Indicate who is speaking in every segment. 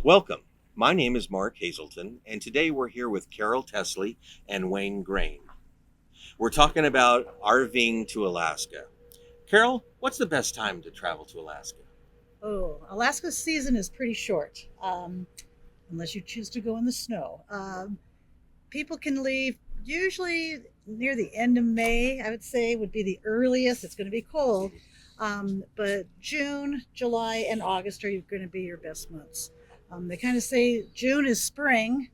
Speaker 1: Welcome. My name is Mark Hazelton, and today we're here with Carol Tesley and Wayne Grain. We're talking about RVing to Alaska. Carol, what's the best time to travel to Alaska?
Speaker 2: Oh, Alaska's season is pretty short, unless you choose to go in the snow. People can leave usually near the end of May, I would say, would be the earliest. It's going to be cold. But June, July, and August are going to be your best months. They kind of say June is spring,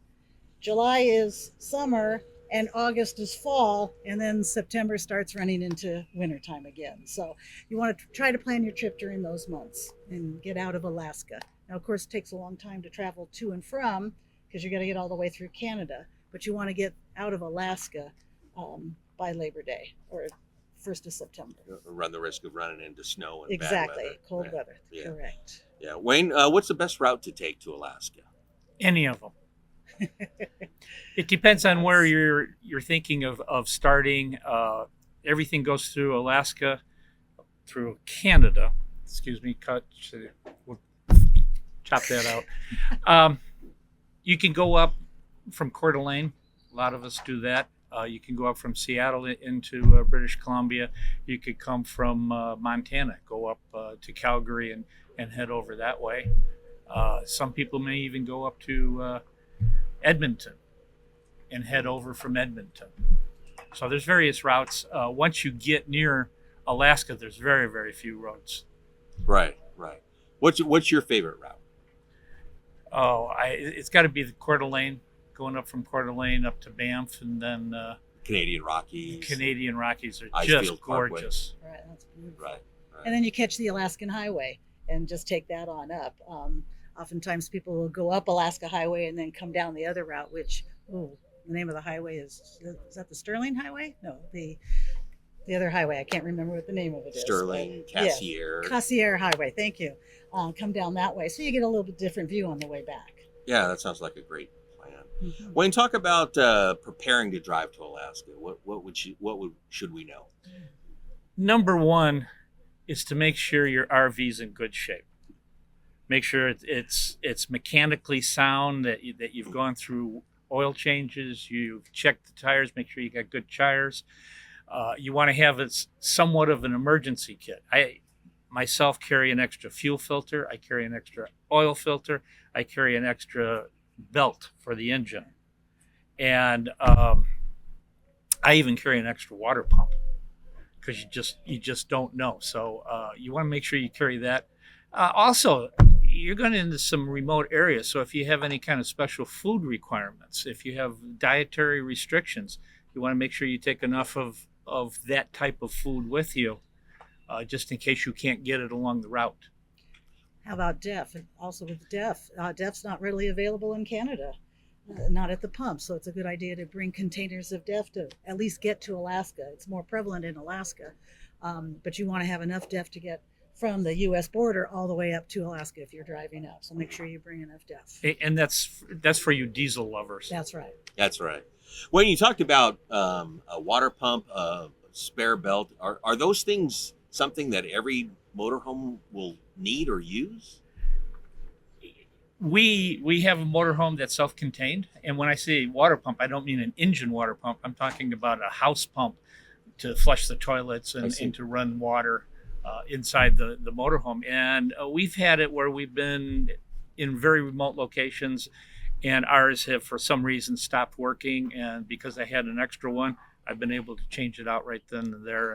Speaker 2: July is summer, and August is fall, and then September starts running into wintertime again. So you want to try to plan your trip during those months and get out of Alaska. Now, of course, it takes a long time to travel to and from because you got to get all the way through Canada, but you want to get out of Alaska by Labor Day or 1st of September.
Speaker 1: Run the risk of running into snow and
Speaker 2: Exactly,
Speaker 1: bad weather.
Speaker 2: cold
Speaker 1: Yeah.
Speaker 2: weather,
Speaker 1: Yeah.
Speaker 2: correct.
Speaker 1: Yeah. Wayne, what's the best route to take to Alaska?
Speaker 3: Any of them. It depends on where you're thinking of starting. Everything goes through Alaska, through Canada. Excuse me, we'll chop that out. You can go up from Coeur d'Alene. A lot of us do that. You can go up from Seattle into British Columbia. You could come from Montana, go up to Calgary and head over that way. Some people may even go up to Edmonton and head over from Edmonton. So there's various routes. Once you get near Alaska, there's very, very few roads.
Speaker 1: Right. What's your favorite route?
Speaker 3: It's got to be the Coeur d'Alene, going up from Coeur d'Alene up to Banff, and then
Speaker 1: Canadian Rockies.
Speaker 3: Canadian Rockies are
Speaker 1: Icefield
Speaker 3: just
Speaker 1: Parkway.
Speaker 3: gorgeous.
Speaker 2: Right, that's beautiful.
Speaker 1: Right.
Speaker 2: And then you catch the Alaskan Highway and just take that on up. Oftentimes people will go up Alaska Highway and then come down the other route, which, the name of the highway is that the Sterling Highway? No, the other highway. I can't remember what the name of it is.
Speaker 1: Sterling,
Speaker 2: But, yes,
Speaker 1: Cassier.
Speaker 2: Cassier Highway, thank you. Come down that way. So you get a little bit different view on the way back.
Speaker 1: Yeah, that sounds like a great plan.
Speaker 2: Mm-hmm.
Speaker 1: Wayne, talk about preparing to drive to Alaska. Should we know?
Speaker 3: Number one is to make sure your RV's in good shape. Make sure it's mechanically sound, that you've gone through oil changes, you've checked the tires, make sure you got good tires. You want to have somewhat of an emergency kit. I myself carry an extra fuel filter. I carry an extra oil filter. I carry an extra belt for the engine. And I even carry an extra water pump because you just don't know. So you want to make sure you carry that. Also, you're going into some remote areas, so if you have any kind of special food requirements, if you have dietary restrictions, you want to make sure you take enough of that type of food with you, just in case you can't get it along the route.
Speaker 2: How about DEF? Also with DEF, DEF's not readily available in Canada, not at the pump. So it's a good idea to bring containers of DEF to at least get to Alaska. It's more prevalent in Alaska, but you want to have enough DEF to get from the U.S. border all the way up to Alaska if you're driving up. So make sure you bring enough DEF.
Speaker 3: And that's for you diesel lovers.
Speaker 2: That's right.
Speaker 1: That's right. When you talked about a water pump, a spare belt, are those things something that every motorhome will need or use?
Speaker 3: We have a motorhome that's self-contained, and when I say water pump, I don't mean an engine water pump. I'm talking about a house pump to flush the toilets and to run water inside the motorhome. And we've had it where we've been in very remote locations, and ours have for some reason stopped working, and because I had an extra one, I've been able to change it out right then and there,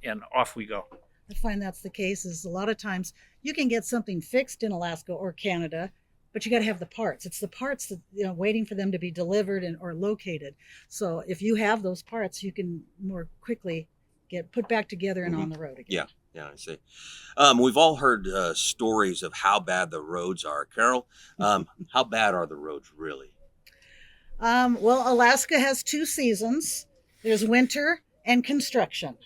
Speaker 3: and off we go.
Speaker 2: I find that's the case. Is a lot of times you can get something fixed in Alaska or Canada, but you got to have the parts. It's the parts that, waiting for them to be delivered or located. So if you have those parts, you can more quickly get put back together and on the road again.
Speaker 1: Yeah, I see. We've all heard stories of how bad the roads are. Carol, how bad are the roads really?
Speaker 2: Well, Alaska has 2 seasons. There's winter and construction.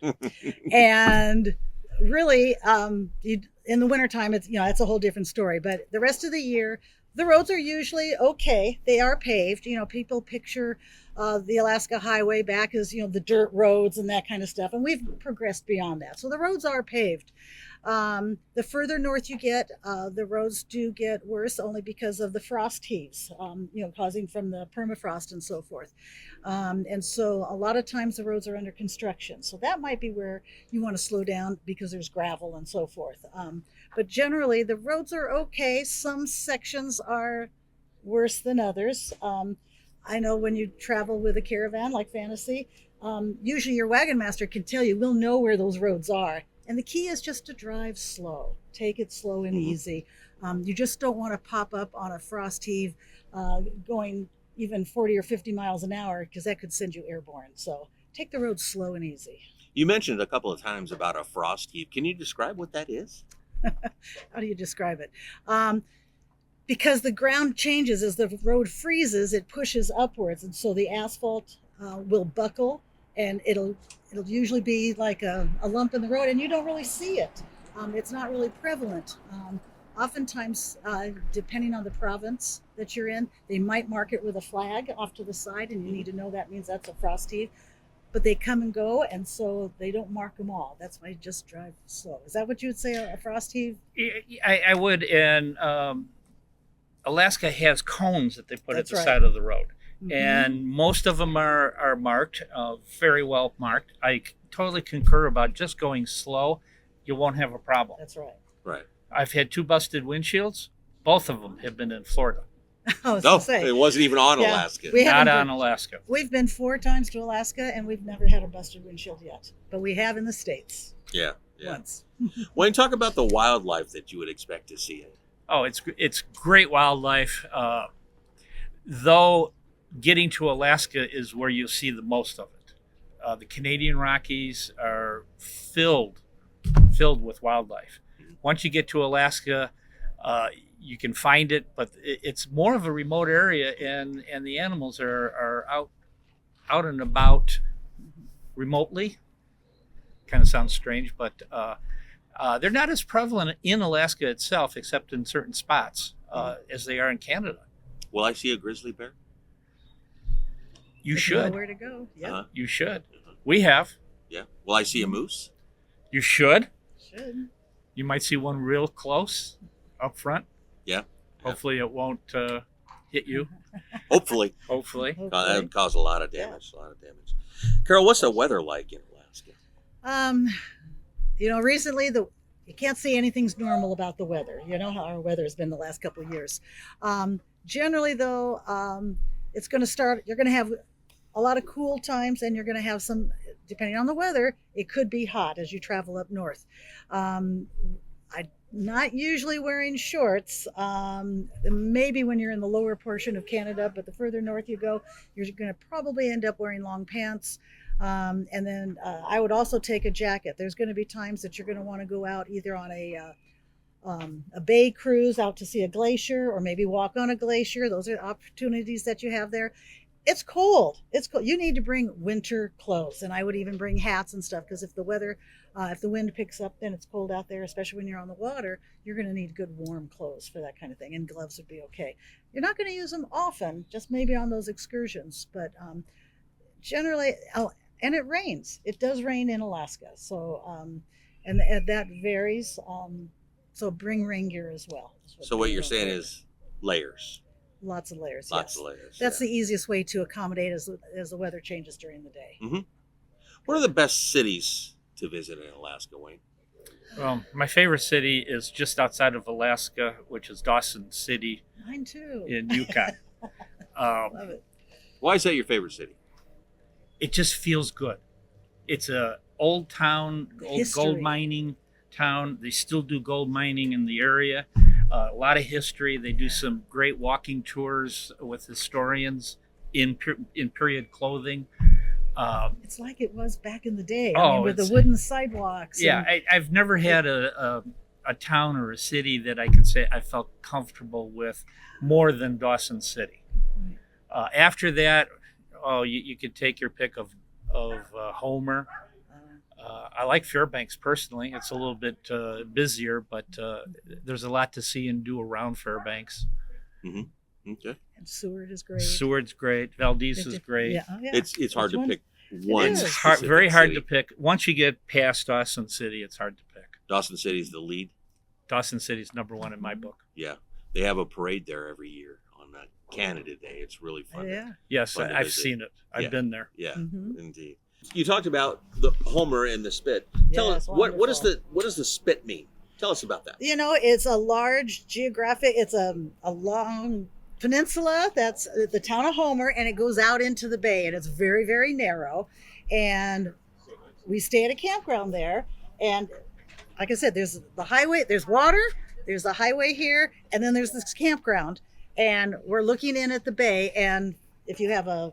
Speaker 2: And really, in the wintertime, it's a whole different story. But the rest of the year, the roads are usually okay. They are paved. People picture the Alaska Highway back as, the dirt roads and that kind of stuff. And we've progressed beyond that. So the roads are paved. The further north you get, the roads do get worse only because of the frost heaves, causing from the permafrost and so forth. And so a lot of times the roads are under construction. So that might be where you want to slow down because there's gravel and so forth. But generally, the roads are okay. Some sections are worse than others. I know when you travel with a caravan like Fantasy, usually your wagon master can tell you, we'll know where those roads are. And the key is just to drive slow. Take it slow and easy. You just don't want to pop up on a frost heave going even 40 or 50 miles an hour because that could send you airborne. So take the road slow and easy.
Speaker 1: You mentioned a couple of times about a frost heave. Can you describe what that is?
Speaker 2: How do you describe it? Because the ground changes as the road freezes, it pushes upwards. And so the asphalt will buckle, and it'll usually be like a lump in the road, and you don't really see it. It's not really prevalent. Oftentimes, depending on the province that you're in, they might mark it with a flag off to the side, and you need to know that means that's a frost heave. But they come and go, and so they don't mark them all. That's why you just drive slow. Is that what you would say, a frost heave?
Speaker 3: I would, and Alaska has cones that they put
Speaker 2: That's
Speaker 3: at the
Speaker 2: right.
Speaker 3: side of the road.
Speaker 2: Mhm.
Speaker 3: And most of them are marked, very well marked. I totally concur about just going slow. You won't have a problem.
Speaker 2: That's right.
Speaker 1: Right.
Speaker 3: I've had 2 busted windshields. Both of them have been in Florida,
Speaker 2: I was
Speaker 1: No,
Speaker 2: gonna say,
Speaker 1: it wasn't even on
Speaker 2: Yeah.
Speaker 1: Alaska.
Speaker 2: We
Speaker 3: not
Speaker 2: haven't
Speaker 3: on
Speaker 2: been-
Speaker 3: Alaska.
Speaker 2: We've been 4 times to Alaska, and we've never had a busted windshield yet. But we have in the States
Speaker 1: Yeah.
Speaker 2: once.
Speaker 1: Wayne, talk about the wildlife that you would expect to see.
Speaker 3: Oh, it's great wildlife. Though getting to Alaska is where you'll see the most of it. The Canadian Rockies are filled with wildlife. Once you get to Alaska, you can find it, but it's more of a remote area, and the animals are out and about remotely. Kind of sounds strange, but they're not as prevalent in Alaska itself, except in certain spots, as they are in Canada.
Speaker 1: Will I see a grizzly bear?
Speaker 3: You
Speaker 2: If
Speaker 3: should.
Speaker 2: know where to go. Yeah,
Speaker 1: Uh-huh.
Speaker 3: You should. We have.
Speaker 1: Yeah. Will I see a moose?
Speaker 3: You should.
Speaker 2: should.
Speaker 3: You might see one real close up front.
Speaker 1: Yeah.
Speaker 3: Hopefully it won't hit you.
Speaker 1: Hopefully.
Speaker 3: Hopefully.
Speaker 1: That
Speaker 2: Hopefully.
Speaker 1: would cause a lot of damage. A lot of damage. Carol, what's the weather like in Alaska?
Speaker 2: Recently you can't say anything's normal about the weather. You know how our weather has been the last couple of years. Generally, though, it's going to start. You're going to have a lot of cool times, and you're going to have some, depending on the weather, it could be hot as you travel up north. I'm not usually wearing shorts, maybe when you're in the lower portion of Canada, but the further north you go, you're going to probably end up wearing long pants. And then I would also take a jacket. There's going to be times that you're going to want to go out either on a bay cruise out to see a glacier, or maybe walk on a glacier. Those are opportunities that you have there. It's cold. It's cold. You need to bring winter clothes, and I would even bring hats and stuff, because if the wind picks up, then it's cold out there, especially when you're on the water. You're going to need good warm clothes for that kind of thing, and gloves would be okay. You're not going to use them often, just maybe on those excursions, but generally, and it rains. It does rain in Alaska, so and that varies. So bring rain gear as well.
Speaker 1: So what you're saying is layers.
Speaker 2: Lots of layers.
Speaker 1: Lots
Speaker 2: yes.
Speaker 1: of layers.
Speaker 2: That's
Speaker 1: yeah.
Speaker 2: the easiest way to accommodate as the weather changes during the day.
Speaker 1: What are the best cities to visit in Alaska, Wayne?
Speaker 3: Well, my favorite city is just outside of Alaska, which is Dawson City
Speaker 2: Mine too.
Speaker 3: in Yukon.
Speaker 2: Love it.
Speaker 1: Why is that your favorite city?
Speaker 3: It just feels good. It's a old town, old
Speaker 2: History.
Speaker 3: gold mining town. They still do gold mining in the area. A lot of history. They do some great walking tours with historians in period clothing.
Speaker 2: It's like it was back in the day. With the
Speaker 3: it's-
Speaker 2: wooden sidewalks.
Speaker 3: Yeah,
Speaker 2: and-
Speaker 3: I've never had a town or a city that I could say I felt comfortable with more than Dawson City. After that, you could take your pick of Homer. I like Fairbanks personally. It's a little bit busier, but there's a lot to see and do around Fairbanks.
Speaker 1: Okay.
Speaker 2: and Seward is great.
Speaker 3: Seward's great. Valdez is great.
Speaker 2: Yeah, oh, yeah.
Speaker 1: It's hard
Speaker 2: Which
Speaker 1: to
Speaker 2: one?
Speaker 1: pick one.
Speaker 2: is.
Speaker 3: It's
Speaker 1: specific
Speaker 3: very hard
Speaker 1: city.
Speaker 3: to pick. Once you get past Dawson City, it's hard to pick.
Speaker 1: Dawson City's the lead.
Speaker 3: Dawson City's #1 in my book.
Speaker 1: Yeah, they have a parade there every year on Canada Day. It's really fun.
Speaker 2: Yeah.
Speaker 3: Yes,
Speaker 1: Fun to
Speaker 3: I've
Speaker 1: visit.
Speaker 3: seen it. I've
Speaker 1: Yeah.
Speaker 3: been there.
Speaker 1: Yeah,
Speaker 2: Mhm.
Speaker 1: indeed. You talked about the Homer and the spit. Tell
Speaker 2: Yeah,
Speaker 1: us
Speaker 2: it's
Speaker 1: what does
Speaker 2: wonderful.
Speaker 1: the spit mean? Tell us about that.
Speaker 2: It's a large geographic, it's a long peninsula that's the town of Homer, and it goes out into the bay, and it's very, very narrow. And we stay at a campground there. And like I said, there's the highway, there's water, there's the highway here, and then there's this campground. And we're looking in at the bay. And if you have a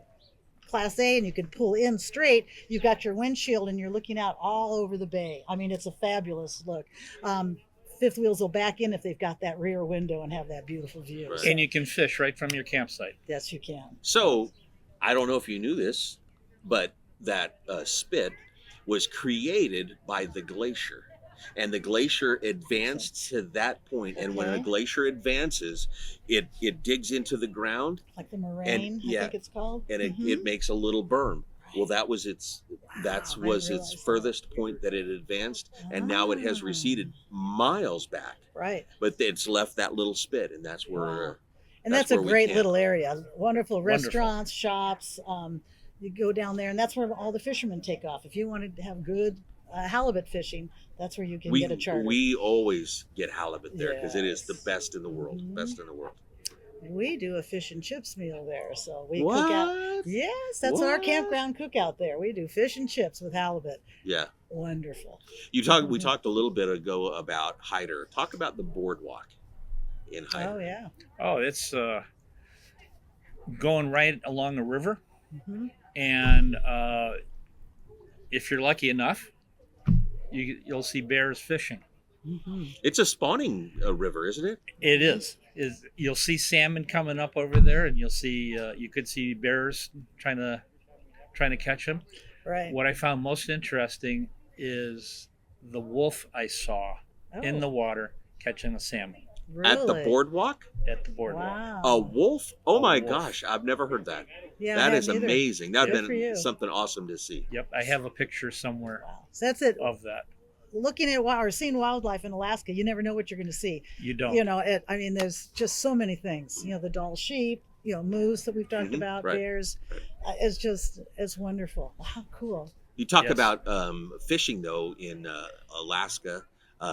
Speaker 2: Class A and you can pull in straight, you've got your windshield and you're looking out all over the bay. I mean, it's a fabulous look. Fifth wheels will back in if they've got that rear window and have that beautiful view.
Speaker 1: Right.
Speaker 2: So,
Speaker 3: And you can fish right from your campsite.
Speaker 2: yes, you can.
Speaker 1: So, I don't know if you knew this, but that spit was created by the glacier. And the glacier advanced to that point. And when a
Speaker 2: Okay.
Speaker 1: glacier advances, it digs into the ground
Speaker 2: Like the moraine, I
Speaker 1: yeah,
Speaker 2: think it's called.
Speaker 1: and
Speaker 2: Mhm.
Speaker 1: it makes a little berm. Well, that was its
Speaker 2: I
Speaker 1: was
Speaker 2: didn't
Speaker 1: its
Speaker 2: realize that.
Speaker 1: furthest point that it advanced, and now it has
Speaker 2: Ah.
Speaker 1: receded miles back.
Speaker 2: Right.
Speaker 1: But it's left that little spit, and that's where.
Speaker 2: Wow. And
Speaker 1: That's
Speaker 2: that's a
Speaker 1: where we
Speaker 2: great
Speaker 1: camp.
Speaker 2: little area. Wonderful
Speaker 3: Wonderful.
Speaker 2: restaurants, shops. You go down there, and that's where all the fishermen take off. If you wanted to have good halibut fishing, that's where you can get a charter.
Speaker 1: We always get halibut there because it is the
Speaker 2: Yes.
Speaker 1: best in the world.
Speaker 2: Mhm.
Speaker 1: Best in the world.
Speaker 2: We do a fish and chips meal there, so we
Speaker 1: What?
Speaker 2: cook out. Yes, that's our
Speaker 1: What?
Speaker 2: campground cookout there. We do fish and chips with halibut.
Speaker 1: Yeah.
Speaker 2: Wonderful.
Speaker 1: We
Speaker 2: Mhm.
Speaker 1: talked a little bit ago about Hyder. Talk about the boardwalk in Hyder.
Speaker 2: Oh yeah.
Speaker 3: Oh, it's going right along the river.
Speaker 2: hmm
Speaker 3: And if you're lucky enough, you'll see bears fishing.
Speaker 2: hmm
Speaker 1: It's a spawning river, isn't it?
Speaker 3: It is. You'll see salmon coming up over there, and you could see bears trying to catch them.
Speaker 2: Right.
Speaker 3: What I found most interesting is the wolf I saw in the water catching a salmon
Speaker 2: Really?
Speaker 1: At the boardwalk?
Speaker 3: at the boardwalk.
Speaker 2: Wow.
Speaker 1: A wolf? Oh
Speaker 3: A
Speaker 1: my
Speaker 3: wolf.
Speaker 1: gosh, I've never heard that.
Speaker 2: Yeah,
Speaker 1: That
Speaker 2: I
Speaker 1: is
Speaker 2: hadn't either.
Speaker 1: amazing. That'd
Speaker 2: Good for
Speaker 1: been
Speaker 2: you.
Speaker 1: something awesome to see.
Speaker 3: Yep, I have a picture somewhere
Speaker 2: Wow. So that's it.
Speaker 3: of that.
Speaker 2: Looking at or seeing wildlife in Alaska, you never know what you're going to see.
Speaker 3: You don't.
Speaker 2: I mean, there's just so many things. The Dall sheep, moose that we've talked
Speaker 1: Mhm,
Speaker 2: about,
Speaker 1: right.
Speaker 2: bears. It's wonderful. Wow, cool.
Speaker 1: You talk
Speaker 3: Yes.
Speaker 1: about fishing though in Alaska.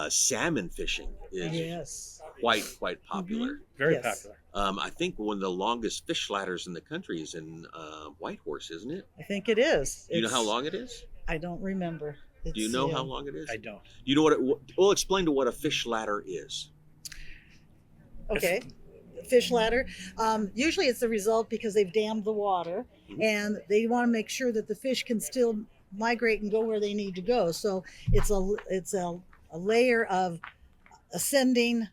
Speaker 1: Salmon fishing is
Speaker 2: Yes.
Speaker 1: quite popular.
Speaker 3: Very
Speaker 2: Yes.
Speaker 3: popular.
Speaker 1: I think one of the longest fish ladders in the country is in Whitehorse, isn't it?
Speaker 2: I think it is.
Speaker 1: Do you know how long it is?
Speaker 2: I don't remember.
Speaker 1: Do you know how long it is?
Speaker 3: I don't.
Speaker 1: You know what? We'll explain to what a fish ladder is.
Speaker 2: Okay. Fish ladder. Usually it's the result because they've dammed the water
Speaker 1: Mhm.
Speaker 2: and they want to make sure that the fish can still migrate and go where they need to go. So it's a layer of ascending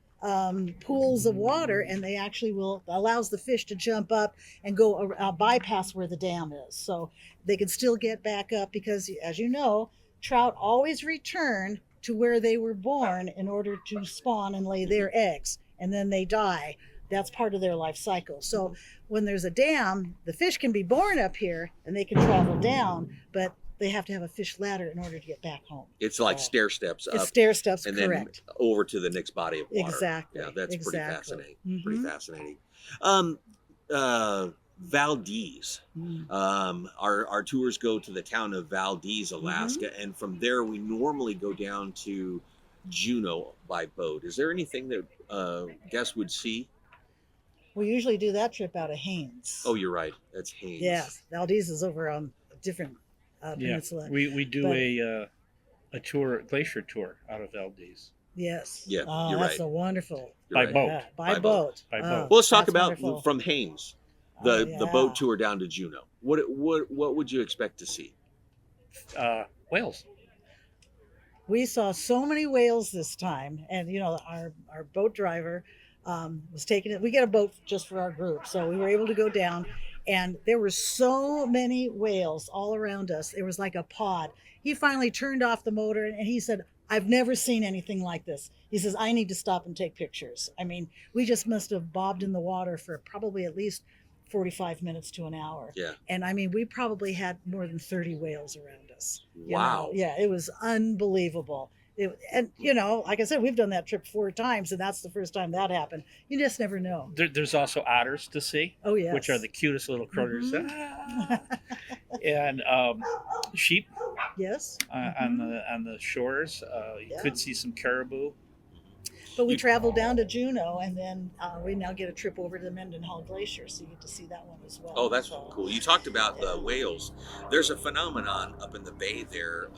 Speaker 2: pools of water, and they actually allows the fish to jump up and go bypass where the dam is. So they can still get back up because, as you know, trout always return to where they were born in order to spawn and lay their eggs, and then they die. That's part of their life cycle. So when there's a dam, the fish can be born up here and they can travel down, but they have to have a fish ladder in order to get back home.
Speaker 1: It's like
Speaker 2: Oh.
Speaker 1: stair steps
Speaker 2: It's
Speaker 1: up
Speaker 2: stair steps,
Speaker 1: and
Speaker 2: correct.
Speaker 1: then over to the next body of water.
Speaker 2: Exactly.
Speaker 1: Yeah, that's pretty
Speaker 2: Exactly.
Speaker 1: fascinating. Pretty
Speaker 2: Mhm.
Speaker 1: fascinating. Valdez.
Speaker 2: Mm.
Speaker 1: Our tours go to the town of Valdez, Alaska,
Speaker 2: Mm-hmm.
Speaker 1: and from there we normally go down to Juneau by boat. Is there anything that guests would see?
Speaker 2: We usually do that trip out of Haines.
Speaker 1: Oh, you're right. That's Haines.
Speaker 2: Yes, Valdez is over on a different
Speaker 3: Yeah,
Speaker 2: peninsula.
Speaker 3: we do
Speaker 2: But-
Speaker 3: a glacier tour out of Valdez.
Speaker 2: Yes.
Speaker 1: Yeah,
Speaker 2: Oh,
Speaker 1: you're
Speaker 2: that's
Speaker 1: right.
Speaker 2: a wonderful.
Speaker 1: You're
Speaker 3: By
Speaker 1: right.
Speaker 3: boat.
Speaker 2: Yeah, by
Speaker 1: By
Speaker 2: boat.
Speaker 3: By
Speaker 2: Oh,
Speaker 3: boat.
Speaker 1: Well, let's talk
Speaker 2: that's
Speaker 1: about
Speaker 2: wonderful.
Speaker 1: from Haines,
Speaker 2: Oh,
Speaker 1: the
Speaker 2: yeah.
Speaker 1: boat tour down to Juneau. What would you expect to see?
Speaker 3: Whales.
Speaker 2: We saw so many whales this time, and our boat driver was taking it. We get a boat just for our group, so we were able to go down, and there were so many whales all around us. It was like a pod. He finally turned off the motor and he said, "I've never seen anything like this." He says, "I need to stop and take pictures." I mean, we just must have bobbed in the water for probably at least 45 minutes to an hour.
Speaker 1: Yeah.
Speaker 2: And I mean, we probably had more than 30 whales around us.
Speaker 1: Wow.
Speaker 2: Yeah, it was unbelievable. And you know, like I said, we've done that trip 4 times, and that's the first time that happened. You just never know.
Speaker 3: There's also otters to see,
Speaker 2: Oh yes,
Speaker 3: which are the cutest little critters.
Speaker 2: Mhm.
Speaker 3: Ah! And sheep
Speaker 2: Yes.
Speaker 3: on the shores. You
Speaker 2: Yeah.
Speaker 3: could see some caribou.
Speaker 2: But we
Speaker 1: You-
Speaker 2: traveled down to Juneau, and then we now get a trip over to Mendenhall Glacier, so you get to see that one as well.
Speaker 1: Oh, that's
Speaker 2: So,
Speaker 1: cool. You talked about the whales. There's a phenomenon up in the bay there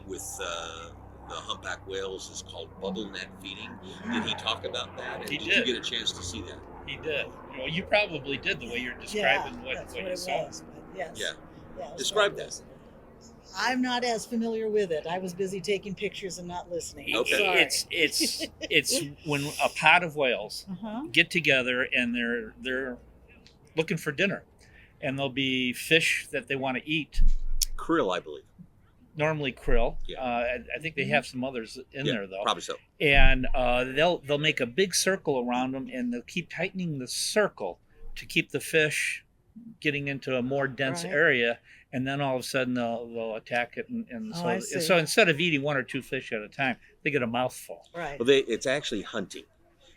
Speaker 1: with the humpback whales. It's called bubble net feeding. Did he talk about that? And
Speaker 3: He
Speaker 1: did
Speaker 3: did.
Speaker 1: you get a chance to see that?
Speaker 3: He did. Well, you probably did the way you're describing
Speaker 2: yeah, that's
Speaker 3: what
Speaker 2: what
Speaker 3: you
Speaker 2: it
Speaker 3: saw.
Speaker 2: was. But yes.
Speaker 1: Yeah.
Speaker 2: Yeah, it was
Speaker 1: Describe
Speaker 2: fabulous. I'm not as familiar with it. I was busy taking pictures and not listening.
Speaker 1: Okay.
Speaker 2: Sorry.
Speaker 3: It's when a pod of whales
Speaker 2: Uh-huh.
Speaker 3: get together and they're looking for dinner, and there'll be fish that they want to eat.
Speaker 1: Krill, I believe.
Speaker 3: Normally krill.
Speaker 1: Yeah.
Speaker 3: I think they have some others in
Speaker 1: Yeah,
Speaker 3: there though.
Speaker 1: Probably so.
Speaker 3: And they'll make a big circle around them, and they'll keep tightening the circle to keep the fish getting into a more dense
Speaker 2: Right.
Speaker 3: area, and then all of a sudden they'll attack it, and
Speaker 2: Oh, I see.
Speaker 3: so instead of eating 1 or 2 fish at a time, they get a mouthful.
Speaker 2: Right.
Speaker 1: Well, it's actually hunting,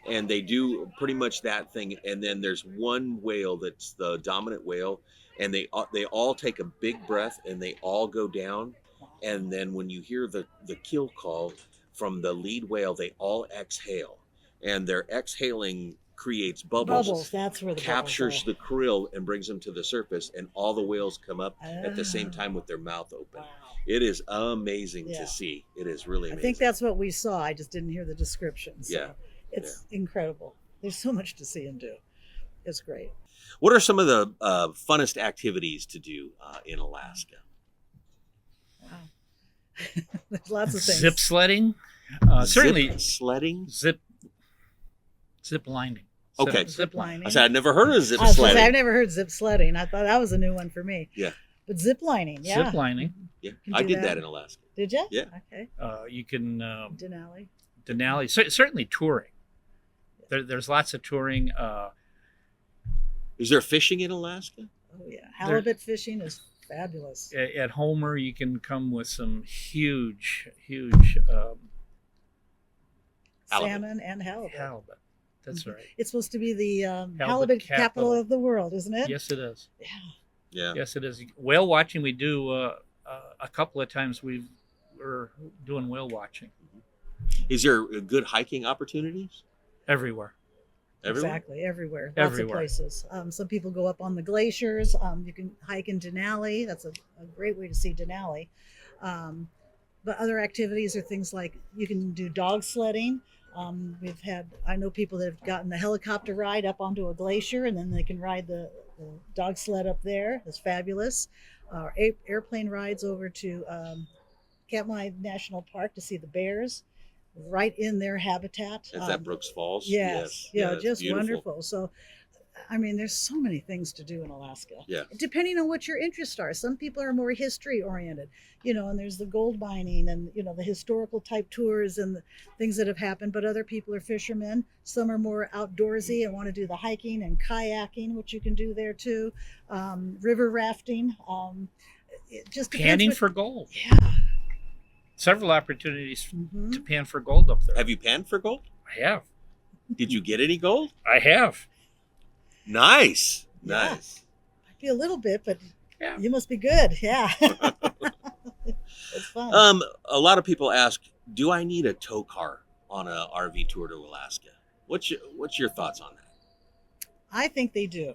Speaker 1: and they do pretty much that thing. And then there's one whale that's the dominant whale, and they all take a big breath, and they all go down. And then when you hear the kill call from the lead whale, they all exhale, and their exhaling creates bubbles.
Speaker 2: That's where the
Speaker 1: Captures
Speaker 2: bubbles
Speaker 1: the krill and brings them to the surface, and all the whales come up at the same
Speaker 2: Ah.
Speaker 1: time with their mouth open.
Speaker 2: Wow.
Speaker 1: It is amazing
Speaker 2: Yeah.
Speaker 1: to see. It is really
Speaker 2: I
Speaker 1: amazing.
Speaker 2: think that's what we saw. I just didn't hear the description. So
Speaker 1: Yeah.
Speaker 2: it's incredible. There's so much to see and do. It's great.
Speaker 1: What are some of the funnest activities to do in Alaska?
Speaker 2: Wow. There's lots of things.
Speaker 3: Zip sledding, certainly
Speaker 1: Zip sledding.
Speaker 3: zip lining.
Speaker 1: Okay.
Speaker 2: Zip lining.
Speaker 1: I said I'd never heard of zip
Speaker 2: I was gonna say,
Speaker 1: sledding.
Speaker 2: I've never heard zip sledding. I thought that was a new one for me.
Speaker 1: Yeah.
Speaker 2: But zip lining, yeah.
Speaker 3: Zip lining.
Speaker 1: Yeah,
Speaker 2: Can
Speaker 1: I
Speaker 2: do
Speaker 1: did
Speaker 2: that.
Speaker 1: that in Alaska.
Speaker 2: Did you?
Speaker 1: Yeah.
Speaker 2: Okay.
Speaker 3: You can
Speaker 2: Denali.
Speaker 3: Denali. Certainly touring. There's lots of touring.
Speaker 1: Is there fishing in Alaska?
Speaker 2: Oh yeah. Halibut fishing is fabulous.
Speaker 3: At Homer, you can come with some huge
Speaker 2: Salmon and halibut.
Speaker 3: halibut. That's right.
Speaker 2: It's supposed to be the halibut capital of the world, isn't it?
Speaker 3: Yes, it is.
Speaker 2: Yeah.
Speaker 1: Yeah.
Speaker 3: Yes, it is. Whale watching, we do a couple of times. We're doing whale watching
Speaker 1: Is there good hiking opportunities
Speaker 3: everywhere.
Speaker 1: everywhere?
Speaker 2: Exactly, everywhere. Lots
Speaker 3: Everywhere.
Speaker 2: of places. Some people go up on the glaciers. You can hike in Denali. That's a great way to see Denali. But other activities are things like you can do dog sledding. I know people that have gotten the helicopter ride up onto a glacier, and then they can ride the dog sled up there. That's fabulous. Airplane rides over to Katmai National Park to see the bears right in their habitat.
Speaker 1: Is that Brooks Falls?
Speaker 2: Yes.
Speaker 1: Yeah,
Speaker 2: Yeah,
Speaker 1: it's
Speaker 2: just
Speaker 1: beautiful.
Speaker 2: wonderful. So, I mean, there's so many things to do in Alaska.
Speaker 1: Yeah.
Speaker 2: Depending on what your interests are. Some people are more history oriented, and there's the gold mining and, the historical type tours and the things that have happened. But other people are fishermen. Some are more outdoorsy and want to do the hiking and kayaking, which you can do there too. River rafting. It just depends.
Speaker 3: Panning for gold.
Speaker 2: Yeah.
Speaker 3: Several opportunities
Speaker 2: Mhm.
Speaker 3: to pan for gold up there.
Speaker 1: Have you panned for gold?
Speaker 3: I have.
Speaker 1: Did you get any gold?
Speaker 3: I have.
Speaker 1: Nice.
Speaker 2: Yeah.
Speaker 1: Nice.
Speaker 2: Might be a little bit, but
Speaker 3: Yeah.
Speaker 2: you must be good. Yeah. It's fun.
Speaker 1: A lot of people ask, do I need a tow car on a RV tour to Alaska? What's your thoughts on that?
Speaker 2: I think they do.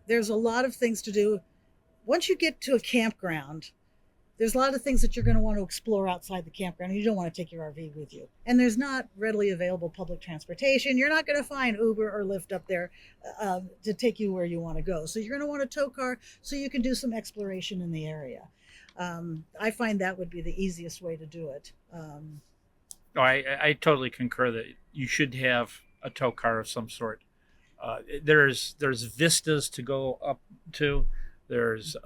Speaker 2: There's a lot of things to do. Once you get to a campground, there's a lot of things that you're going to want to explore outside the campground. And you don't want to take your RV with you. And there's not readily available public transportation. You're not going to find Uber or Lyft up there to take you where you want to go. So you're going to want a tow car so you can do some exploration in the area. I find that would be the easiest way to do it.
Speaker 3: Oh, I totally concur that you should have a tow car of some sort. There's vistas to go up to. There's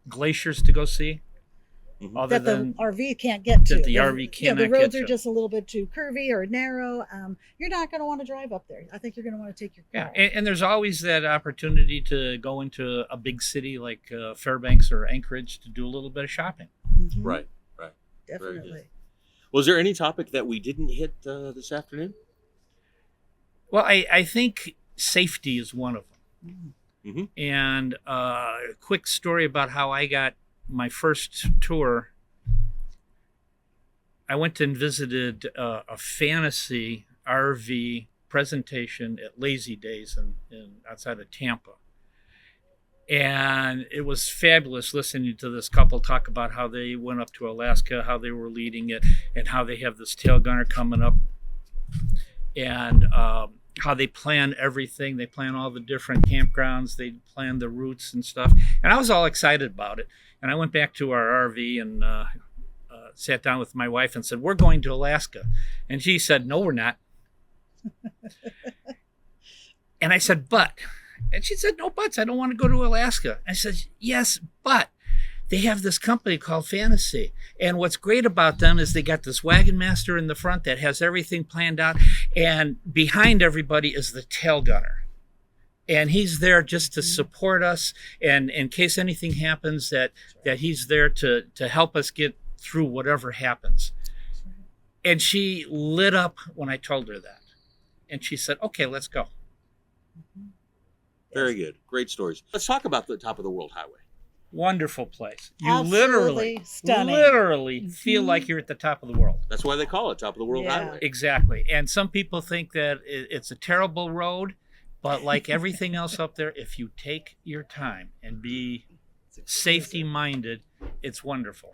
Speaker 3: glaciers to go see. Other
Speaker 2: That the
Speaker 3: than
Speaker 2: RV can't get to.
Speaker 3: that the RV
Speaker 2: Yeah, the
Speaker 3: cannot
Speaker 2: roads
Speaker 3: get
Speaker 2: are
Speaker 3: to.
Speaker 2: just a little bit too curvy or narrow. You're not going to want to drive up there. I think you're going to want to take your
Speaker 3: yeah,
Speaker 2: car.
Speaker 3: and there's always that opportunity to go into a big city like Fairbanks or Anchorage to do a little bit of shopping.
Speaker 2: Mhm.
Speaker 1: Right.
Speaker 2: definitely.
Speaker 1: Was there any topic that we didn't hit this afternoon?
Speaker 3: Well, I think safety is one of them.
Speaker 1: Mm-hmm.
Speaker 3: And a quick story about how I got my first tour. I went and visited a fantasy RV presentation at Lazy Days in outside of Tampa. And it was fabulous listening to this couple talk about how they went up to Alaska, how they were leading it, and how they have this tail gunner coming up, and how they plan everything. They plan all the different campgrounds. They plan the routes and stuff. And I was all excited about it. And I went back to our RV and sat down with my wife and said, "We're going to Alaska." And she said, "No, we're not." And I said, "But." And she said, "No buts. I don't want to go to Alaska." I said, "Yes, but they have this company called Fantasy. And what's great about them is they got this wagon master in the front that has everything planned out. And behind everybody is the tail gunner. And he's there just to support us. And in case anything happens, that he's there to help us get through whatever happens." And she lit up when I told her that. And she said, "Okay, let's go."
Speaker 1: Very good. Great stories. Let's talk about the top of the world highway.
Speaker 3: Wonderful place. You
Speaker 2: Absolutely stunning.
Speaker 3: literally feel like you're at the top of the world.
Speaker 1: That's why they call it top of the world
Speaker 2: Yeah.
Speaker 1: highway.
Speaker 3: Exactly. And some people think that it's a terrible road, but like everything else up there, if you take your time and be safety minded, it's wonderful.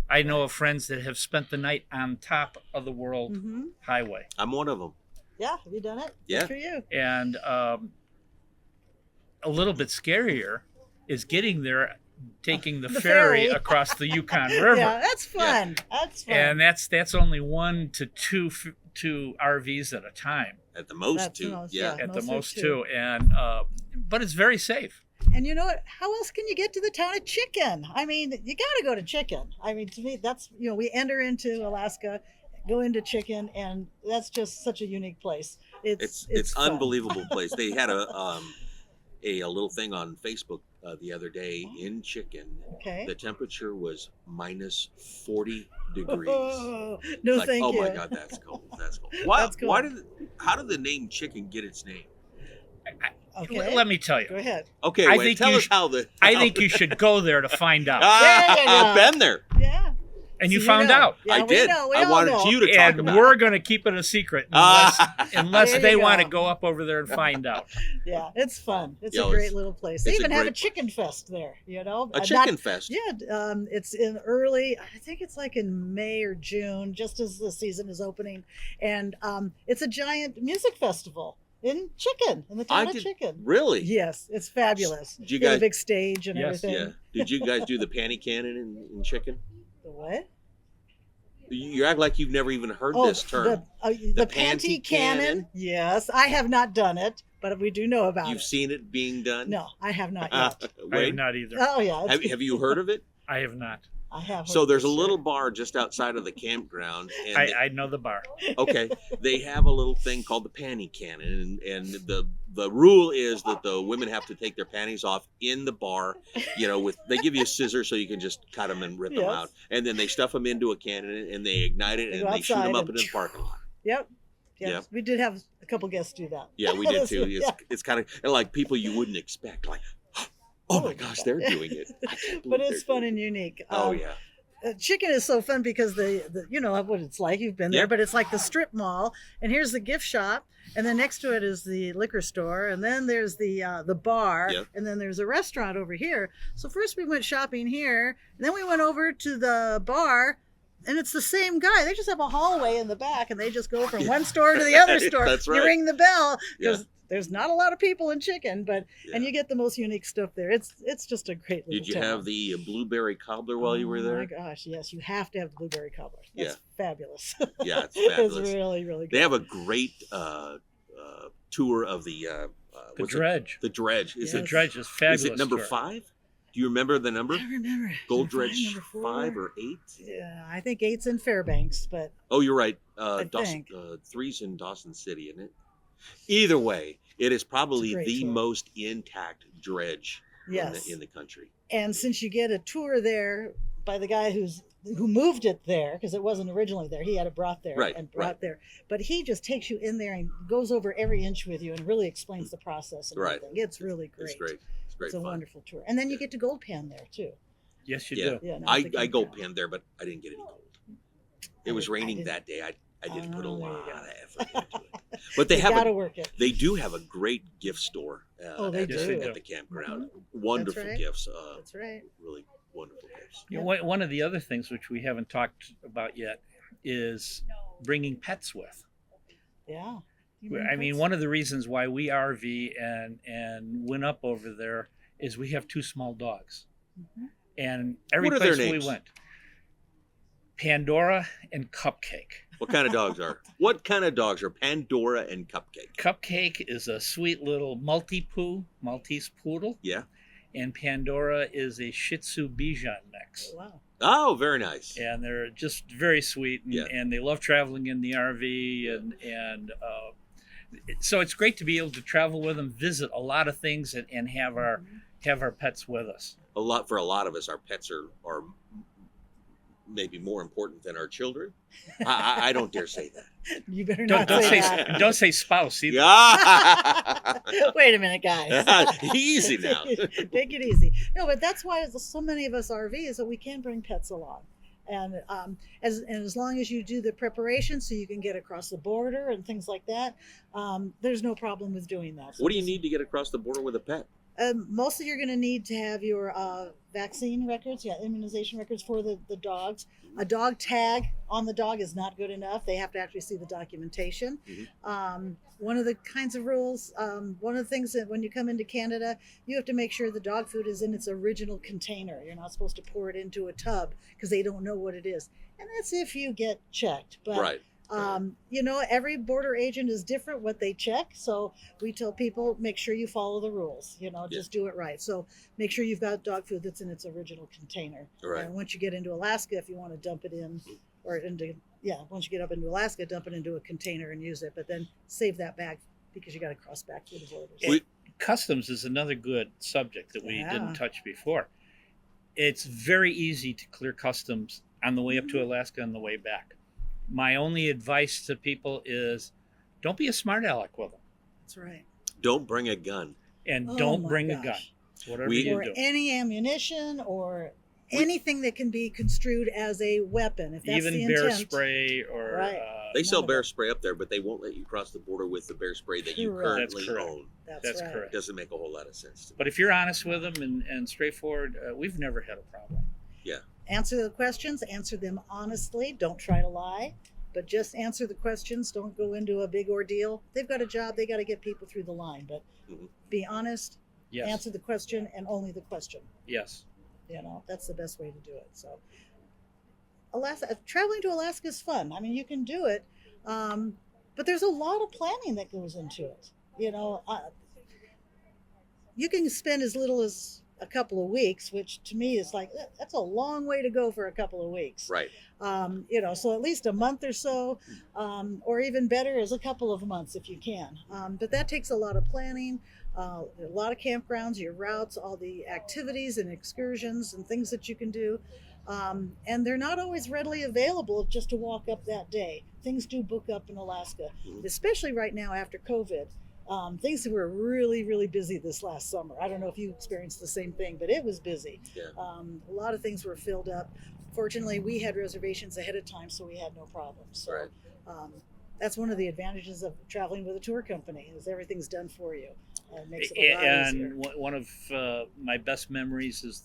Speaker 3: I know of friends that have spent the night on top of the world highway.
Speaker 1: I'm one of them.
Speaker 2: Yeah, have you done it?
Speaker 1: Yeah.
Speaker 2: Good for you.
Speaker 3: And a little bit scarier is getting there, taking the ferry across the Yukon River.
Speaker 2: Yeah, that's fun. That's fun.
Speaker 3: And that's only 1 to 2 RVs at a time.
Speaker 1: At the most,
Speaker 2: That's
Speaker 1: two.
Speaker 2: the most,
Speaker 1: Yeah.
Speaker 2: yeah.
Speaker 3: At the
Speaker 2: Most
Speaker 3: most
Speaker 2: are
Speaker 3: two. And but it's very safe.
Speaker 2: And you know what? How else can you get to the town of Chicken? I mean, you got to go to Chicken. I mean, to me, that's, we enter into Alaska, go into Chicken, and that's just such a unique place. It's fun.
Speaker 1: Unbelievable place. They had a little thing on Facebook the other day in Chicken.
Speaker 2: Okay.
Speaker 1: The temperature was minus 40 degrees.
Speaker 2: Oh, no,
Speaker 1: Like,
Speaker 2: thank you.
Speaker 1: oh my God, that's cold. That's cold. Why,
Speaker 2: That's cool.
Speaker 1: how did the name Chicken get its name?
Speaker 2: Okay.
Speaker 3: Let me tell
Speaker 2: Go
Speaker 3: you.
Speaker 2: ahead.
Speaker 1: Okay,
Speaker 3: I
Speaker 1: wait,
Speaker 3: think
Speaker 1: tell
Speaker 3: you
Speaker 1: us
Speaker 3: sh-
Speaker 1: how the.
Speaker 3: I think you should go there to find out.
Speaker 2: There you go.
Speaker 1: I've been there.
Speaker 2: Yeah.
Speaker 3: And you
Speaker 2: So
Speaker 3: found
Speaker 2: know.
Speaker 3: out.
Speaker 2: Yeah,
Speaker 1: I
Speaker 2: we
Speaker 1: did.
Speaker 2: know. We
Speaker 1: I
Speaker 2: all
Speaker 1: wanted
Speaker 2: know.
Speaker 1: you to talk
Speaker 3: And
Speaker 1: about
Speaker 3: we're
Speaker 1: it.
Speaker 3: going to keep it a secret
Speaker 1: Ah.
Speaker 3: unless
Speaker 2: There
Speaker 3: they
Speaker 2: you
Speaker 3: want to
Speaker 2: go.
Speaker 3: go up over there and find out.
Speaker 2: Yeah, it's fun. It's
Speaker 1: Yo,
Speaker 2: a great
Speaker 1: it's-
Speaker 2: little place. They
Speaker 1: it's a
Speaker 2: even have a
Speaker 1: great
Speaker 2: chicken fest there,
Speaker 1: A chicken fest.
Speaker 2: Yeah, it's in early, I think it's like in May or June, just as the season is opening. And it's a giant music festival in Chicken, in the town of Chicken.
Speaker 1: Really?
Speaker 2: Yes, it's fabulous.
Speaker 1: Did you
Speaker 2: They have
Speaker 1: guys-
Speaker 2: a big stage and
Speaker 3: Yes,
Speaker 2: everything.
Speaker 1: Yeah. Did you guys do the panty cannon in Chicken?
Speaker 2: The what?
Speaker 1: You act like you've never even heard this term.
Speaker 2: The
Speaker 1: panty
Speaker 2: panty cannon.
Speaker 1: cannon?
Speaker 2: Yes, I have not done it, but we do know about
Speaker 1: You've
Speaker 2: it.
Speaker 1: seen it being done?
Speaker 2: No, I have not
Speaker 1: Uh,
Speaker 2: yet.
Speaker 3: I have
Speaker 1: wait,
Speaker 3: not either.
Speaker 2: Oh yeah,
Speaker 1: have you heard of it?
Speaker 3: I have not.
Speaker 2: I have.
Speaker 1: So
Speaker 2: heard
Speaker 1: there's a
Speaker 2: for
Speaker 1: little
Speaker 2: sure.
Speaker 1: bar just outside of the campground, and
Speaker 3: I know the bar.
Speaker 1: okay, they have a little thing called the panty cannon, and the rule is that the women have to take their panties off in the bar. They give you a scissor so you can just cut them and rip them
Speaker 2: Yes.
Speaker 1: out, and then they stuff them into a cannon and they ignite it
Speaker 2: They
Speaker 1: and
Speaker 2: go
Speaker 1: they shoot them
Speaker 2: outside
Speaker 1: up
Speaker 2: and
Speaker 1: into the parking lot.
Speaker 2: Yep. Yes.
Speaker 1: Yep.
Speaker 2: We did have a couple guests do that.
Speaker 1: Yeah, we did too.
Speaker 2: Yeah.
Speaker 1: It's kind of like people you wouldn't expect, like, oh my gosh, they're doing it. I can't
Speaker 2: But
Speaker 1: believe
Speaker 2: it's
Speaker 1: they're
Speaker 2: fun
Speaker 1: doing
Speaker 2: and unique.
Speaker 1: it. Oh yeah.
Speaker 2: Chicken is so fun because the you know what it's like. You've been there,
Speaker 1: Yep.
Speaker 2: but it's like the strip mall. And here's the gift shop, and then next to it is the liquor store, and then there's the bar,
Speaker 1: Yep.
Speaker 2: and then there's a restaurant over here. So first we went shopping here, and then we went over to the bar. And it's the same guy. They just have a hallway in the back, and they just go from one store to the other store.
Speaker 1: That's right.
Speaker 2: You ring the bell because
Speaker 1: Yeah.
Speaker 2: there's not a lot of people in Chicken, but and
Speaker 1: Yeah.
Speaker 2: you get the most unique stuff there. It's just a great little
Speaker 1: Did you
Speaker 2: town.
Speaker 1: have the blueberry cobbler while you were
Speaker 2: Oh
Speaker 1: there?
Speaker 2: my gosh, yes, you have to have the blueberry cobbler. That's fabulous.
Speaker 1: Yeah, it's fabulous.
Speaker 2: It's really, really good.
Speaker 1: They have a great tour of the
Speaker 3: The
Speaker 1: what's it?
Speaker 3: dredge.
Speaker 1: The dredge. Is
Speaker 3: The
Speaker 2: Yes.
Speaker 3: dredge is fabulous.
Speaker 1: it number
Speaker 3: tour.
Speaker 1: 5? Do you remember the number?
Speaker 2: I remember.
Speaker 1: Gold
Speaker 2: Number five,
Speaker 1: Dredge
Speaker 2: number four.
Speaker 1: 5 or 8?
Speaker 2: Yeah, I think 8's in Fairbanks, but
Speaker 1: Oh, you're right.
Speaker 2: I
Speaker 1: Dawson,
Speaker 2: think.
Speaker 1: 3's in Dawson City, isn't it? Either way, it is probably
Speaker 2: It's a great
Speaker 1: the
Speaker 2: tour.
Speaker 1: most intact dredge
Speaker 2: yes.
Speaker 1: in the country.
Speaker 2: And since you get a tour there by the guy who's who moved it there because it wasn't originally there. He had it brought there
Speaker 1: Right,
Speaker 2: and brought
Speaker 1: right.
Speaker 2: there. But he just takes you in there and goes over every inch with you and really explains the process and
Speaker 1: Right.
Speaker 2: everything. It's really great.
Speaker 1: It's great. It's great
Speaker 2: It's a
Speaker 1: fun.
Speaker 2: wonderful tour. And then you get to gold pan there too.
Speaker 3: Yes, you
Speaker 1: Yeah.
Speaker 3: do.
Speaker 2: Yeah, not
Speaker 1: I
Speaker 2: the
Speaker 1: gold
Speaker 2: campground.
Speaker 1: panned there, but I didn't get any gold. It
Speaker 2: I
Speaker 1: was
Speaker 2: didn't- I
Speaker 1: raining
Speaker 2: didn't-
Speaker 1: that day. I didn't put a
Speaker 2: Oh, there you
Speaker 1: lot
Speaker 2: go.
Speaker 1: of effort into it. But they
Speaker 2: You
Speaker 1: have
Speaker 2: gotta
Speaker 1: a,
Speaker 2: work it.
Speaker 1: they do have a great gift store
Speaker 2: Oh, they
Speaker 1: at,
Speaker 3: do.
Speaker 1: at the campground. Wonderful
Speaker 2: right.
Speaker 1: gifts.
Speaker 2: That's right.
Speaker 1: Really wonderful gifts.
Speaker 3: You know, one of the other things which we haven't talked about yet is bringing pets with.
Speaker 2: Yeah.
Speaker 3: I mean, one of the reasons why we RV and went up over there is we have 2 small dogs,
Speaker 2: Mhm.
Speaker 3: and every
Speaker 1: What are their
Speaker 3: place we
Speaker 1: names?
Speaker 3: went, Pandora and Cupcake.
Speaker 1: What kind of dogs are? What kind of dogs are Pandora and Cupcake?
Speaker 3: Cupcake is a sweet little Maltese poodle,
Speaker 1: Yeah.
Speaker 3: and Pandora is a Shih Tzu Bichon mix.
Speaker 2: Wow.
Speaker 1: Oh, very nice.
Speaker 3: And they're just very sweet, and,
Speaker 1: Yeah.
Speaker 3: and they love traveling in the RV, and so it's great to be able to travel with them, visit a lot of things, and have our pets with us.
Speaker 1: A lot of us, our pets are maybe more important than our children. I don't dare say that.
Speaker 2: You better
Speaker 3: Don't,
Speaker 2: not
Speaker 3: don't
Speaker 2: say
Speaker 3: say
Speaker 2: that.
Speaker 3: don't say spouse either.
Speaker 1: Yeah.
Speaker 2: Wait a minute, guys.
Speaker 1: Easy now.
Speaker 2: Take it easy. No, but that's why so many of us RV is that we can bring pets along. And as long as you do the preparation so you can get across the border and things like that, there's no problem with doing that. So
Speaker 1: What do you need to get across the border with a pet?
Speaker 2: Mostly you're going to need to have your vaccine records, immunization records for the dogs. A dog tag on the dog is not good enough. They have to actually see the documentation. One of the kinds of rules, one of the things that when you come into Canada, you have to make sure the dog food is in its original container. You're not supposed to pour it into a tub because they don't know what it is. And that's if you get checked. But
Speaker 1: Right.
Speaker 2: Every border agent is different what they check. So we tell people, make sure you follow the rules, just do it right. So make sure you've got dog food that's in its original container.
Speaker 1: Right.
Speaker 2: And once you get into Alaska, if you want to dump it in once you get up into Alaska, dump it into a container and use it, but then save that bag because you got to cross back through the borders.
Speaker 1: We-
Speaker 3: Customs is another good subject that we
Speaker 2: Yeah.
Speaker 3: didn't touch before. It's very easy to clear customs on the way up to Alaska and the way back. My only advice to people is don't be a smart aleck with them,
Speaker 2: That's right.
Speaker 1: Don't bring a gun.
Speaker 3: and
Speaker 2: Oh
Speaker 3: don't
Speaker 2: my
Speaker 3: bring a
Speaker 2: gosh.
Speaker 3: gun. Whatever
Speaker 1: We-
Speaker 3: you
Speaker 2: Or
Speaker 3: do.
Speaker 2: any ammunition or
Speaker 1: We-
Speaker 2: anything that can be construed as a weapon. If that's
Speaker 3: Even
Speaker 2: the
Speaker 3: bear
Speaker 2: intent.
Speaker 3: spray or
Speaker 2: Right.
Speaker 1: They sell
Speaker 2: None of
Speaker 1: bear
Speaker 2: it.
Speaker 1: spray up there, but they won't let you cross the border with the bear spray that you
Speaker 2: Correct.
Speaker 3: That's
Speaker 1: currently
Speaker 3: correct.
Speaker 1: own.
Speaker 3: That's
Speaker 2: right.
Speaker 3: correct.
Speaker 1: Doesn't make a whole lot of sense to me.
Speaker 3: But if you're honest with them and straightforward, we've never had a problem.
Speaker 2: Answer the questions, answer them honestly. Don't try to lie, but just answer the questions. Don't go into a big ordeal. They've got a job, they got to get people through the line, but
Speaker 1: Mhm.
Speaker 2: be honest,
Speaker 3: Yes.
Speaker 2: answer the question and only the question.
Speaker 3: Yes.
Speaker 2: That's the best way to do it. So traveling to Alaska is fun. I mean, you can do it, but there's a lot of planning that goes into it. You can spend as little as a couple of weeks, which to me is like, that's a long way to go for a couple of weeks.
Speaker 1: Right.
Speaker 2: So at least a month or so, or even better is a couple of months if you can. But that takes a lot of planning, a lot of campgrounds, your routes, all the activities and excursions and things that you can do. And they're not always readily available just to walk up that day. Things do book up in Alaska,
Speaker 1: Mhm.
Speaker 2: especially right now after COVID. Things were really, really busy this last summer. I don't know if you experienced the same thing, but it was busy.
Speaker 1: Yeah.
Speaker 2: A lot of things were filled up. Fortunately, we had reservations ahead of time, so we had no problems. So
Speaker 1: Right.
Speaker 2: that's one of the advantages of traveling with a tour company is everything's done for you. It makes it a lot easier.
Speaker 3: And one of my best memories is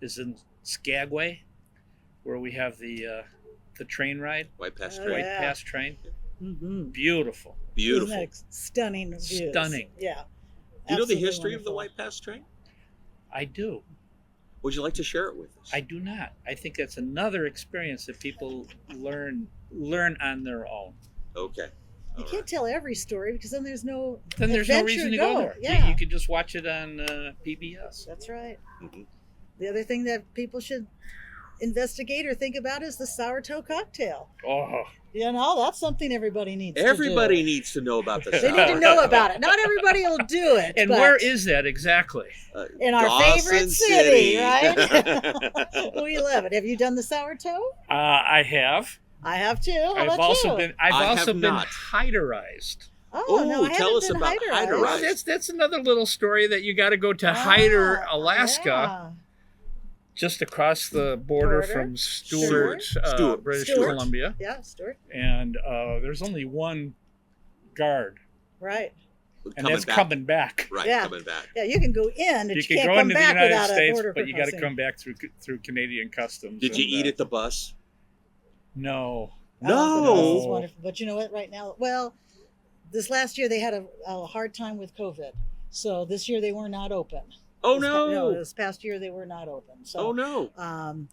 Speaker 3: is in Skagway, where we have the train ride,
Speaker 1: White Pass
Speaker 2: Oh,
Speaker 1: Train.
Speaker 3: White
Speaker 2: yeah.
Speaker 3: Pass train.
Speaker 2: Mm-hmm.
Speaker 3: Beautiful.
Speaker 1: Beautiful.
Speaker 2: Isn't that stunning views?
Speaker 3: Stunning.
Speaker 2: Yeah.
Speaker 1: Do you know the
Speaker 2: Absolutely
Speaker 1: history of the
Speaker 2: wonderful.
Speaker 1: White Pass Train?
Speaker 3: I do.
Speaker 1: Would you like to share it with us?
Speaker 3: I do not. I think that's another experience that people learn on their own.
Speaker 1: Okay.
Speaker 2: You
Speaker 1: All
Speaker 2: can't
Speaker 1: right.
Speaker 2: tell every story because then there's no
Speaker 3: Then there's no
Speaker 2: adventure
Speaker 3: reason to go there.
Speaker 2: Yeah,
Speaker 3: You could just watch it on PBS.
Speaker 2: that's right.
Speaker 1: Mhm.
Speaker 2: The other thing that people should investigate or think about is the sour toe cocktail.
Speaker 3: Oh,
Speaker 2: You know, that's something everybody needs
Speaker 1: Everybody
Speaker 2: to do.
Speaker 1: needs to know about the
Speaker 2: They need to
Speaker 1: sour.
Speaker 2: know about it. Not everybody will do it.
Speaker 3: and
Speaker 2: but
Speaker 3: where is that exactly?
Speaker 2: in our
Speaker 1: Dawson
Speaker 2: favorite city, right? We love it. Have you done the sour toe?
Speaker 3: I have.
Speaker 2: I have too. How
Speaker 3: I've
Speaker 2: about
Speaker 3: also
Speaker 2: you?
Speaker 3: been.
Speaker 1: I
Speaker 3: I've also
Speaker 1: have
Speaker 3: been
Speaker 1: not.
Speaker 3: Hyderized.
Speaker 2: Oh, no,
Speaker 1: Ooh,
Speaker 2: I
Speaker 1: tell
Speaker 2: haven't
Speaker 1: us
Speaker 2: been
Speaker 1: about
Speaker 2: Hyder.
Speaker 1: Hyder.
Speaker 3: Well,
Speaker 1: Right.
Speaker 3: that's another little story that you got to go to Hyder, Alaska, just across the border
Speaker 2: Border.
Speaker 3: from Stewart,
Speaker 1: Stewart.
Speaker 3: British
Speaker 2: Stewart.
Speaker 3: Columbia,
Speaker 2: Yeah, Stuart.
Speaker 3: and there's only one guard,
Speaker 2: Right.
Speaker 3: and that's coming back.
Speaker 1: Right,
Speaker 2: Yeah.
Speaker 1: coming back.
Speaker 2: Yeah, you can go in, but
Speaker 3: You
Speaker 2: you
Speaker 3: can
Speaker 2: can't
Speaker 3: go
Speaker 2: come
Speaker 3: into the
Speaker 2: back
Speaker 3: United
Speaker 2: without a
Speaker 3: States,
Speaker 2: border
Speaker 3: but you got to
Speaker 2: crossing.
Speaker 3: come back through Canadian customs.
Speaker 1: Did you
Speaker 3: and,
Speaker 1: eat at the bus?
Speaker 3: No.
Speaker 2: Oh, the
Speaker 1: No.
Speaker 2: bus is wonderful. But you know what? Right now, well, this last year they had a hard time with COVID, so this year they were not open.
Speaker 1: Oh
Speaker 2: No,
Speaker 1: no.
Speaker 2: this past year they were not open. So,
Speaker 1: Oh no.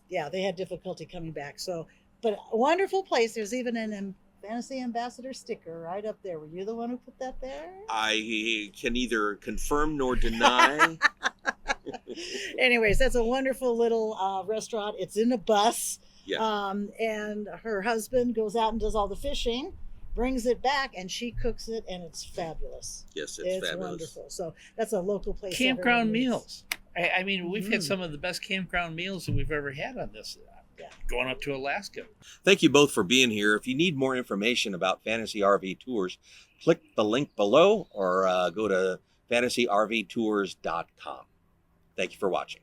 Speaker 2: yeah, they had difficulty coming back. So, but a wonderful place. There's even an Fantasy Ambassador sticker right up there. Were you the one who put that there?
Speaker 1: I can neither confirm nor deny.
Speaker 2: Anyways, that's a wonderful little restaurant. It's in a bus.
Speaker 1: Yeah.
Speaker 2: And her husband goes out and does all the fishing, brings it back, and she cooks it, and it's fabulous.
Speaker 1: Yes,
Speaker 2: It's
Speaker 1: fabulous.
Speaker 2: wonderful. So that's a local place.
Speaker 3: Campground
Speaker 2: everyone needs.
Speaker 3: meals. I mean, we've had
Speaker 2: Mhm.
Speaker 3: some of the best campground meals that we've ever had on this.
Speaker 2: Yeah.
Speaker 3: Going up to Alaska.
Speaker 1: Thank you both for being here. If you need more information about Fantasy RV Tours, click the link below or go to fantasyrvtours.com. Thank you for watching.